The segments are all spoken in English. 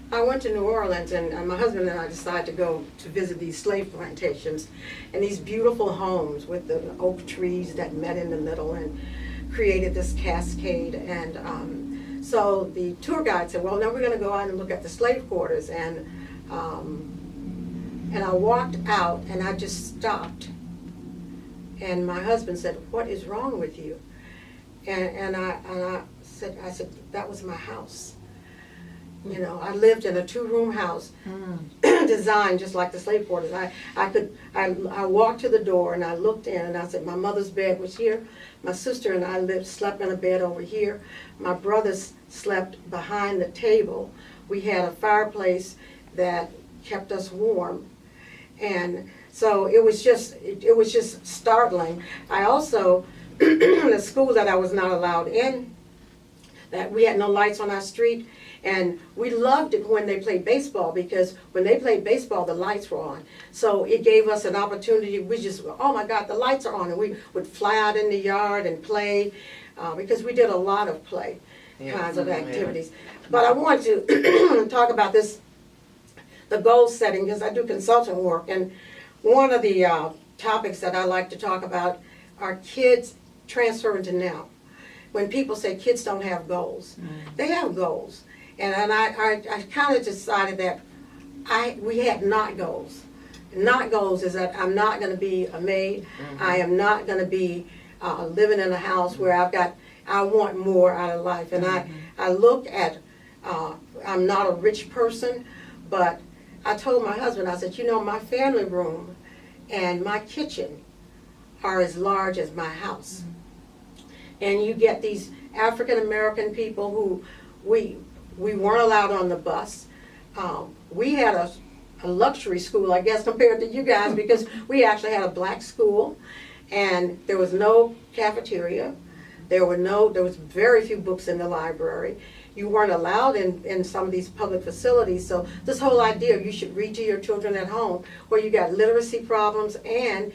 I went to New Orleans, and my husband and I decided to go to visit these slave plantations and these beautiful homes with the oak trees that met in the middle and created this cascade. And so the tour guide said, well, now we're going to go out and look at the slave quarters. And I walked out, and I just stopped. And my husband said, what is wrong with you? And I said, that was my house. You know, I lived in a 2-room house designed just like the slave quarters. I walked to the door and I looked in and I said, my mother's bed was here. My sister and I slept in a bed over here. My brothers slept behind the table. We had a fireplace that kept us warm. And so it was just startling. I also, the school that I was not allowed in, that we had no lights on our street. And we loved it when they played baseball, because when they played baseball, the lights were on. So it gave us an opportunity. We just, oh my God, the lights are on. And we would fly out in the yard and play, because we did a lot of play kinds of activities. But I want to talk about the goal setting, because I do consultant work. And one of the topics that I like to talk about are kids transferring to now. When people say kids don't have goals, they have goals. And I kind of decided that we had not goals. Not goals is that I'm not going to be a maid. I am not going to be living in a house where I want more out of life. And I look at, I'm not a rich person, but I told my husband, I said, you know, my family room and my kitchen are as large as my house. And you get these African American people who we weren't allowed on the bus. We had a luxury school, I guess, compared to you guys, because we actually had a black school, and there was no cafeteria. There was very few books in the library. You weren't allowed in some of these public facilities. So this whole idea of you should read to your children at home, where you got literacy problems and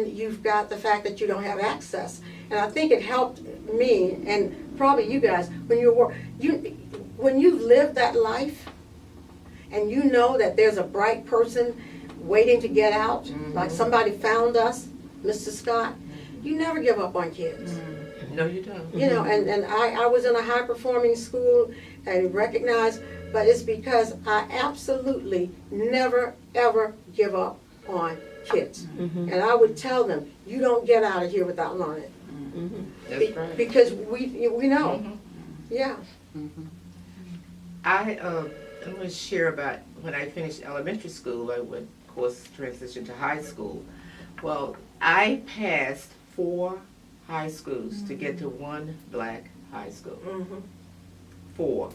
you've got the fact that you don't have access. And I think it helped me, and probably you guys, when you've lived that life, and you know that there's a bright person waiting to get out, like somebody found us, Mr. Scott, you never give up on kids. No, you don't. You know, and I was in a high-performing school and recognized, but it's because I absolutely never, ever give up on kids. And I would tell them, you don't get out of here without learning. That's right. Because we know. Yeah. I'm going to share about when I finished elementary school. I would, of course, transition to high school. Well, I passed 4 high schools to get to one black high school. 4.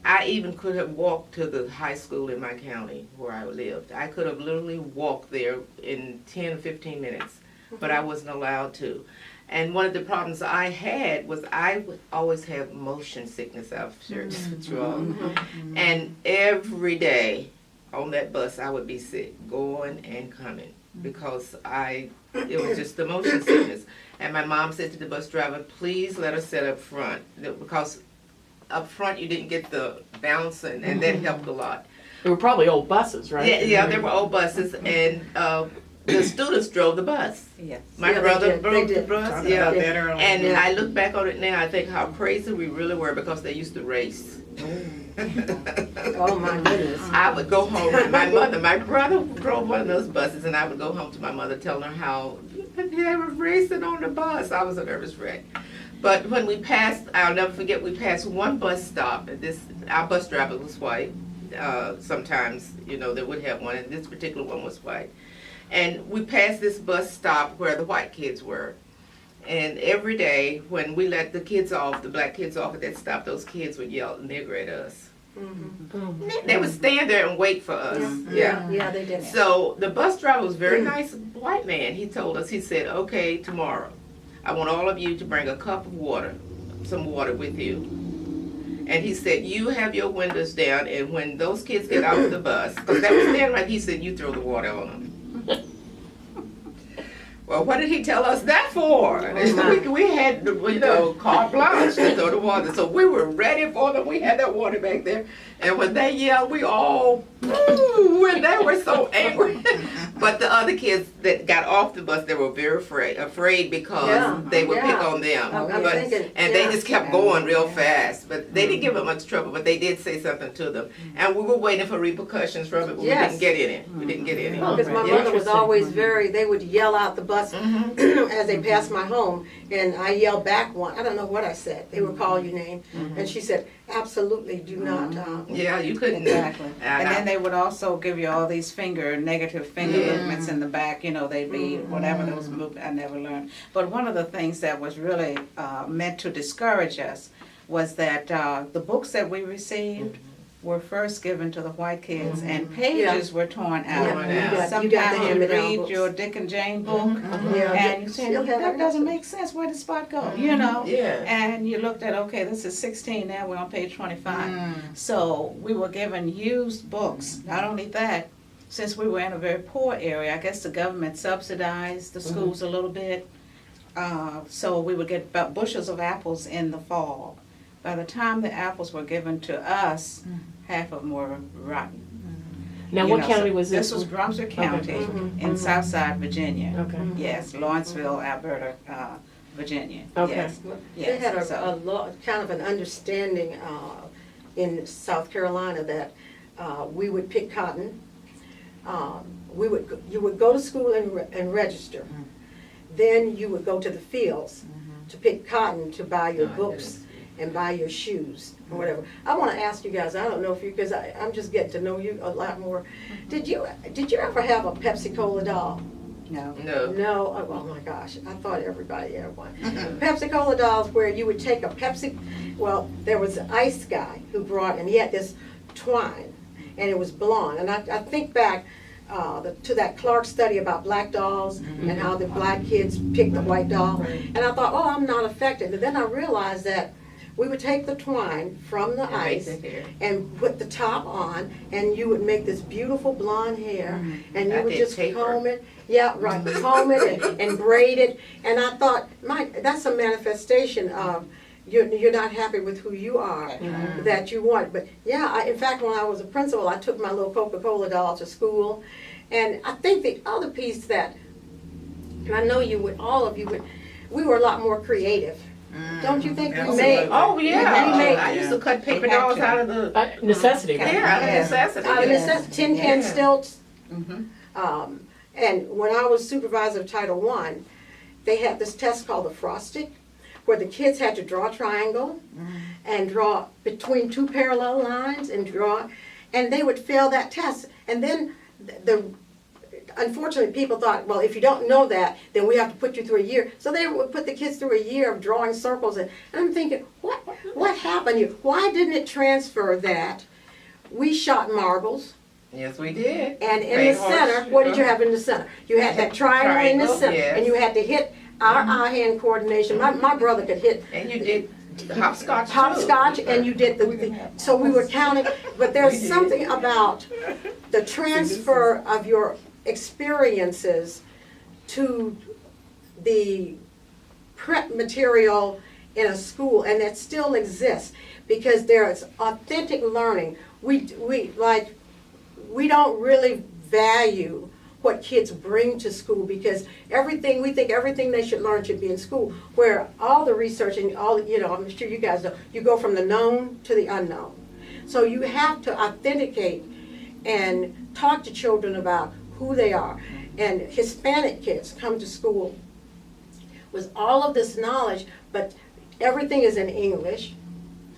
I even could have walked to the high school in my county where I lived. I could have literally walked there in 10 or 15 minutes, but I wasn't allowed to. And one of the problems I had was I would always have motion sickness. I've shared this with you all. And every day on that bus I would be sick, going and coming, because it was just the motion sickness. And my mom said to the bus driver, please let us sit up front, because up front you didn't get the bouncing, and that helped a lot. There were probably old buses, right? Yeah, there were old buses, and the students drove the bus. Yes. My brother drove the bus. Yeah, and Yeah. I look back on it now, I think how crazy we really were, because they used to race. Oh my goodness. I would go home with my mother. My brother drove one of those buses, and I would go home to my mother telling her how they were racing on the bus. I was a nervous wreck. But when we passed, I'll never forget, we passed one bus stop. Our bus driver was white. Sometimes, you know, they would have one, and this particular one was white. And we passed this bus stop where the white kids were. And every day when we let the kids off, the black kids off at that stop, those kids would yell nigger at us. They would stand there and wait for us. Yeah, they did. So the bus driver was a very nice white man. He told us, he said, okay, tomorrow, I want all of you to bring a cup of water, some water with you. And he said, you have your windows down, and when those kids get out of the bus, because that was then right, he said, you throw the water on them. Well, what did he tell us that for? We had, carte blanche to throw the water. So we were ready for them. We had that water back there. And when they yelled, we all, and they were so angry. But the other kids that got off the bus, they were very afraid because they would pick on them. And they just kept going real fast. But they didn't give it much trouble, but they did say something to them. And we were waiting for repercussions from it, but we didn't get any. We didn't get any. Because my mother was always they would yell out the bus as they passed my home, and I yelled back one. I don't know what I said. They would call your name, and she said, absolutely do not. Yeah, you couldn't. Exactly. And then they would also give you all these negative finger movements in the back. They'd be whatever those movements I never learned. But one of the things that was really meant to discourage us was that the books that we received were first given to the white kids, and pages were torn out. Sometimes you read your Dick and Jane book, and you say, that doesn't make sense. Where did Spot go? And you looked at, okay, this is 16 now, we're on page 25. So we were given used books. Not only that, since we were in a very poor area, I guess the government subsidized the schools a little bit. So we would get about bushels of apples in the fall. By the time the apples were given to us, half of them were rotten. Now, what county was this? This was Brunswick County in Southside Virginia. Okay. Yes, Lawrenceville, Alberta, Virginia. Okay. Yes. They had So- kind of an understanding in South Carolina that we would pick cotton. You would go to school and register. Then you would go to the fields to pick cotton to buy your books and buy your shoes or whatever. I want to ask you guys, I don't know if you, because I'm just getting to know you a lot more. Did you ever have a Pepsi Cola doll? No. No, oh my gosh, I thought everybody had one. Pepsi Cola dolls where you would take a Pepsi, well, there was an ice guy who brought, and he had this twine, and it was blonde. And I think back to that Clark study about black dolls and how the black kids picked the white doll. And I thought, oh, I'm not affected. And then I realized that we would take the twine from the ice and put the top on, and you would make this beautiful blonde hair, and you would just comb it. Yeah, right, comb it and braid it. And I thought, that's a manifestation of you're not happy with who you are, that you want. But yeah, in fact, when I was a principal, I took my little Coca-Cola doll to school. And I think the other piece that, and I know all of you would, we were a lot more creative. Don't you think we made? Oh yeah, I used to cut paper dolls out of the necessity. Yeah, out of necessity. Out of necessity, tin can stilts. And when I was supervisor of Title I, they had this test called the frostic, where the kids had to draw a triangle and draw between two parallel lines and they would fail that test. And then unfortunately, people thought, well, if you don't know that, then we have to put you through a year. So they would put the kids through a year of drawing circles. And I'm thinking, what happened here? Why didn't it transfer that? We shot marbles. Yes, we did. And in the center, what did you have in the center? You had that triangle in the center. Yes. And you had to hit our eye-hand coordination. My brother could hit. And you did hopscotch too. Hopscotch, and you did so we were counting. But there's something about the transfer of your experiences to the prep material in a school, and that still exists because there is authentic learning. We don't really value what kids bring to school because we think everything they should learn should be in school, where all the research and I'm sure you guys know, you go from the known to the unknown. So you have to authenticate and talk to children about who they are. And Hispanic kids come to school with all of this knowledge, but everything is in English.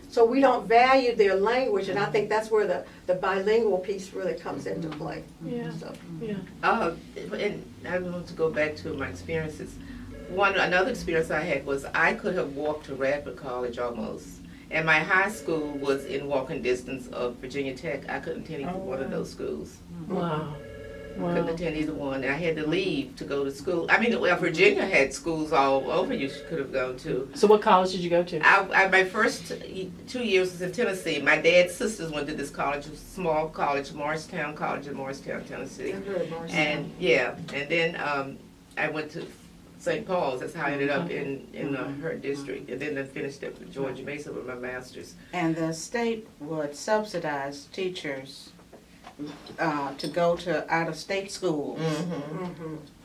So we don't value their language, and I think that's where the bilingual piece really comes into play. Yeah. So. Yeah. And I want to go back to my experiences. Another experience I had was I could have walked to Radford College almost. And my high school was in walking distance of Virginia Tech. I couldn't attend either one of those schools. Wow. Couldn't attend either one. I had to leave to go to school. I mean, well, Virginia had schools all over you could have gone to. So what college did you go to? My first 2 years was in Tennessee. My dad's sisters went to this college, a small college, Morristown College in Morristown, Tennessee. I've heard of Morristown. And then I went to St. Paul's. That's how I ended up in her district. And then I finished at Georgia Mason with my master's. And the state would subsidize teachers to go to out-of-state schools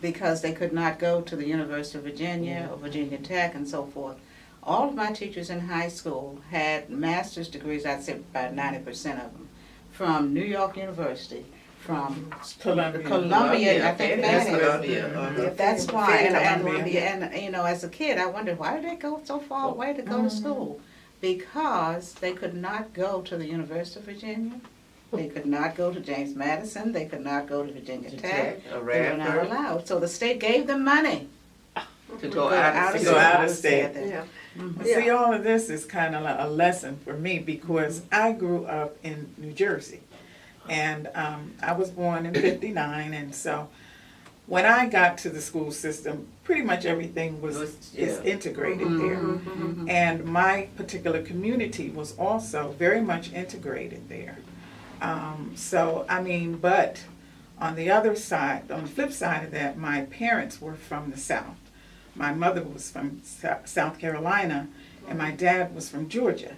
because they could not go to the University of Virginia or Virginia Tech and so forth. All of my teachers in high school had master's degrees, I'd say about 90% of them, from New York University, from Columbia, I think That's that is. Columbia. That's why, Columbia. and you know, as a kid, I wondered, why did they go so far away to go to school? Because they could not go to the University of Virginia, they could not go to James Madison, they could not go to Virginia Tech, they were not allowed. So the state gave them money To go out of To go out of state. Yeah. See, all of this is kind of like a lesson for me because I grew up in New Jersey. And I was born in '59, and so when I got to the school system, pretty much everything is integrated there. And my particular community was also very much integrated there. So, I mean, but on the other side, on the flip side of that, my parents were from the South. My mother was from South Carolina, and my dad was from Georgia.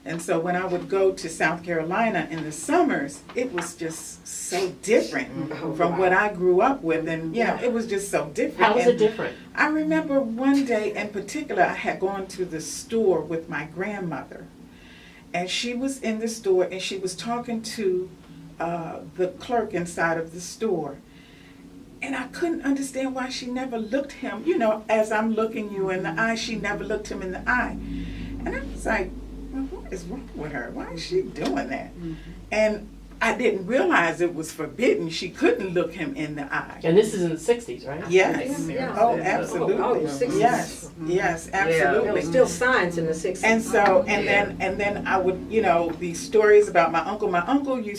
And so when I would go to South Carolina in the summers, it was just so different from what I grew up with. And, you know, it was just so different. How was it different? I remember one day in particular, I had gone to the store with my grandmother. And she was in the store, and she was talking to the clerk inside of the store. And I couldn't understand why she never looked him, you know, as I'm looking you in the eye, she never looked him in the eye. And I was like, well, what is wrong with her? Why is she doing that? And I didn't realize it was forbidden. She couldn't look him in the eye. And this is in the 60s, right? Yes. Yeah. Oh, absolutely. Oh, 60s. Yes. Yes, absolutely. There were still signs in the 60s. And so, and then I would, you know, these stories about my uncle. My uncle used